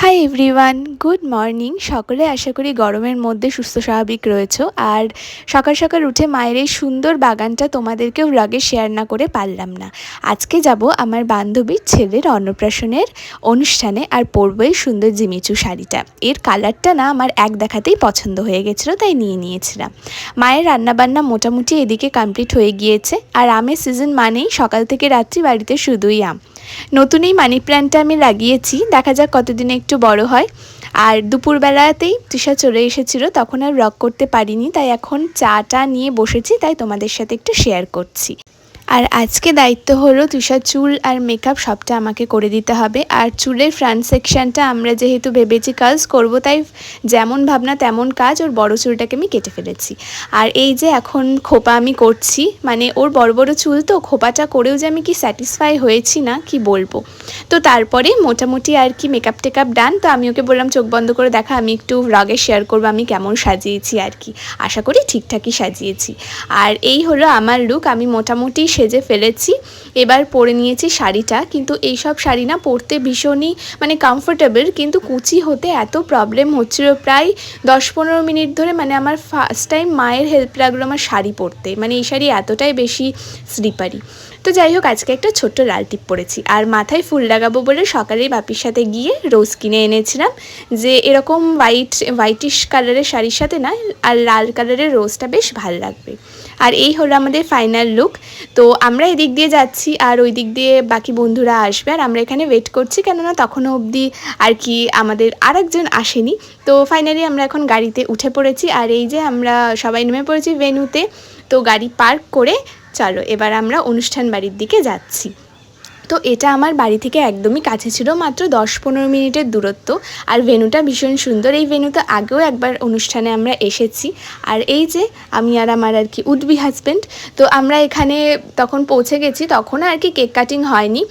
Hi everyone, good morning. সকলে আশা করি গরমের মধ্যে সুস্থ স্বাভাবিক রয়েছো। আর সকাল সকাল উঠে মায়ের এই সুন্দর বাগানটা তোমাদেরকেও ব্লগে শেয়ার না করে পারলাম না। আজকে যাব আমার বান্ধবীর ছেলের অন্নপ্রাশনের অনুষ্ঠানে, আর পরবো এই সুন্দর জিমিচু শাড়িটা। এর কালারটা না আমার এক দেখাতেই পছন্দ হয়ে গেছিলো, তাই নিয়ে নিয়েছিলাম। মায়ের রান্নাবান্না মোটামুটি এদিকে কমপ্লিট হয়ে গিয়েছে। আর আমের সিজন মানেই সকাল থেকে রাত্রি বাড়িতে শুধুই আম। নতুন এই মানি প্ল্যান্টটা আমি লাগিয়েছি, দেখা যাক কতদিনে একটু বড় হয়। আর দুপুরবেলাতেই তৃষা চলে এসেছিল, তখন আর ব্লগ করতে পারিনি, তাই এখন চাটা নিয়ে বসেছি, তাই তোমাদের সাথে একটু শেয়ার করছি। আর আজকে দায়িত্ব হলো তৃষার চুল আর মেকআপ সবটা আমাকে করে দিতে হবে। আর চুলের ফ্রন্ট সেকশনটা আমরা যেহেতু ভেবেছি কার্লস করবো, তাই যেমন ভাবনা তেমন কাজ। ওর বড় চুলটাকে আমি কেটে ফেলেছি। আর এই যে এখন খোপা আমি করছি, মানে ওর বড় বড় চুল তো, খোপাটা করেও যে আমি কি স্যাটিসফাই হয়েছি না কি বলবো। তো তারপরে মোটামুটি আর কি মেকআপ টেকআপ ডান। তো আমি ওকে বললাম চোখ বন্ধ করে দেখা, আমি একটু ব্লগে শেয়ার করবো আমি কেমন সাজিয়েছি আর কি। আশা করি ঠিকঠাকই সাজিয়েছি। আর এই হলো আমার লুক, আমি মোটামুটি সেজে ফেলেছি। এবার পরে নিয়েছি শাড়িটা, কিন্তু এইসব শাড়ি না পরতে ভীষণই মানে কমফোর্টেবল, কিন্তু কুচি হতে এত প্রবলেম হচ্ছিল প্রায় 10-15 মিনিট ধরে। মানে আমার ফার্স্ট টাইম মায়ের হেল্প লাগলো আমার শাড়ি পরতে, মানে এই শাড়ি এতটাই বেশি স্লিপারি। তো যাই হোক, আজকে একটা ছোট্ট লাল টিপ পরেছি। আর মাথায় ফুল লাগাবো বলে সকালেই বাপির সাথে গিয়ে রোজ কিনে এনেছিলাম, যে এরকম হোয়াইটিশ কালারের শাড়ির সাথে না আর লাল কালারের রোজটা বেশ ভালো লাগবে। আর এই হলো আমাদের ফাইনাল লুক। তো আমরা এদিক দিয়ে যাচ্ছি, আর ওই দিক দিয়ে বাকি বন্ধুরা আসবে, আর আমরা এখানে ওয়েট করছি, কেননা তখনও অবধি আর কি আমাদের আরেকজন আসেনি। তো ফাইনালি আমরা এখন গাড়িতে উঠে পড়েছি। আর এই যে আমরা সবাই নেমে পড়েছি ভেন্যুতে। তো গাড়ি পার্ক করে চলো এবার আমরা অনুষ্ঠান বাড়ির দিকে যাচ্ছি। তো এটা আমার বাড়ি থেকে একদমই কাছে ছিল, মাত্র 10-15 মিনিটের দূরত্ব। আর ভেন্যুটা ভীষণ সুন্দর। এই ভেন্যুতে আগেও একবার অনুষ্ঠানে আমরা এসেছি। আর এই যে আমি আর আমার আর কি উডবি হাজব্যান্ড, তো আমরা এখানে তখন পৌঁছে গেছি। তখন আর কি কেক কাটিং হয়নি।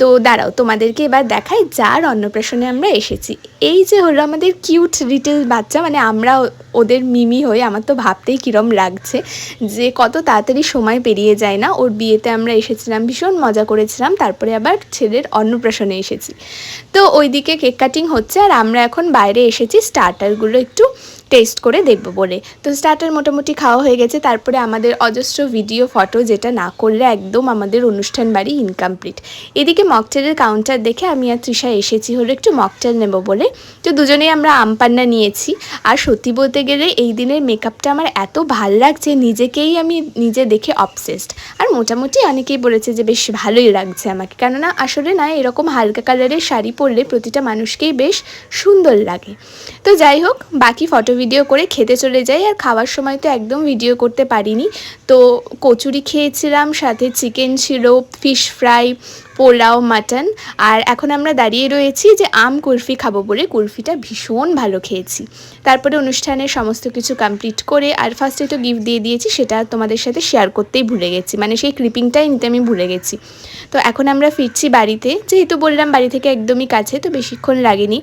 তো দাঁড়াও তোমাদেরকে এবার দেখাই যার অন্নপ্রাশনে আমরা এসেছি। এই যে হলো আমাদের কিউট লিটল বাচ্চা, মানে আমরা ওদের মিমি হয়ে, আমার তো ভাবতেই কীরম লাগছে যে কত তাড়াতাড়ি সময় পেরিয়ে যায় না। ওর বিয়েতে আমরা এসেছিলাম, ভীষণ মজা করেছিলাম, তারপরে আবার ছেলের অন্নপ্রাশনে এসেছি। তো ওইদিকে কেক কাটিং হচ্ছে, আর আমরা এখন বাইরে এসেছি স্টার্টারগুলো একটু টেস্ট করে দেখব বলে। তো স্টার্টার মোটামুটি খাওয়া হয়ে গেছে। তারপরে আমাদের অজস্র ভিডিও ফটো, যেটা না করলে একদম আমাদের অনুষ্ঠান বাড়ি ইনকমপ্লিট। এদিকে মকটেলের কাউন্টার দেখে আমি আর তৃষা এসেছি হলো একটু মকটেল নেব বলে। তো দুজনেই আমরা আমপান্না নিয়েছি। আর সত্যি বলতে গেলে এই দিনের মেকআপটা আমার এত ভাল লাগছে, নিজেকেই আমি নিজে দেখে অবসেসড। আর মোটামুটি অনেকেই বলেছে যে বেশ ভালোই লাগছে আমাকে, কেননা আসলে না এরকম হালকা কালারের শাড়ি পরলে প্রতিটা মানুষকেই বেশ সুন্দর লাগে। তো যাই হোক, বাকি ফটো ভিডিও করে খেতে চলে যাই। আর খাওয়ার সময় তো একদম ভিডিও করতে পারিনি। তো কচুরি খেয়েছিলাম, সাথে চিকেন ছিল, ফিশ ফ্রাই, পোলাও, মাটন। আর এখন আমরা দাঁড়িয়ে রয়েছি যে আম কুলফি খাবো বলে। কুলফিটা ভীষণ ভালো খেয়েছি। তারপরে অনুষ্ঠানের সমস্ত কিছু কমপ্লিট করে আর ফার্স্টে তো গিফট দিয়ে দিয়েছি, সেটা তোমাদের সাথে শেয়ার করতেই ভুলে গেছি, মানে সেই ক্লিপিংটাই নিতে আমি ভুলে গেছি। তো এখন আমরা ফিরছি বাড়িতে, যেহেতু বললাম বাড়ি থেকে একদমই কাছে, তো বেশিক্ষণ লাগেনি।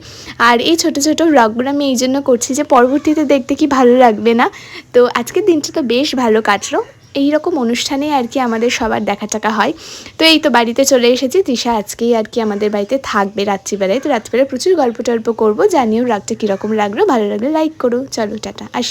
আর এই ছোটো ছোটো ব্লগগুলো আমি এই জন্য করছি যে পরবর্তীতে দেখতে কি ভালো লাগবে না। তো আজকের দিনটা তো বেশ ভালো কাটলো। এইরকম অনুষ্ঠানে আর কি আমাদের সবার দেখা টাকা হয়। তো এই তো বাড়িতে চলে এসেছি। তৃষা আজকেই আর কি আমাদের বাড়িতে থাকবে রাত্রিবেলায়। তো রাত্রিবেলায় প্রচুর গল্প টল্প করবো। জানিও রাতটা কীরকম লাগলো, ভালো লাগলে লাইক করো। চলো টাটা, আসি।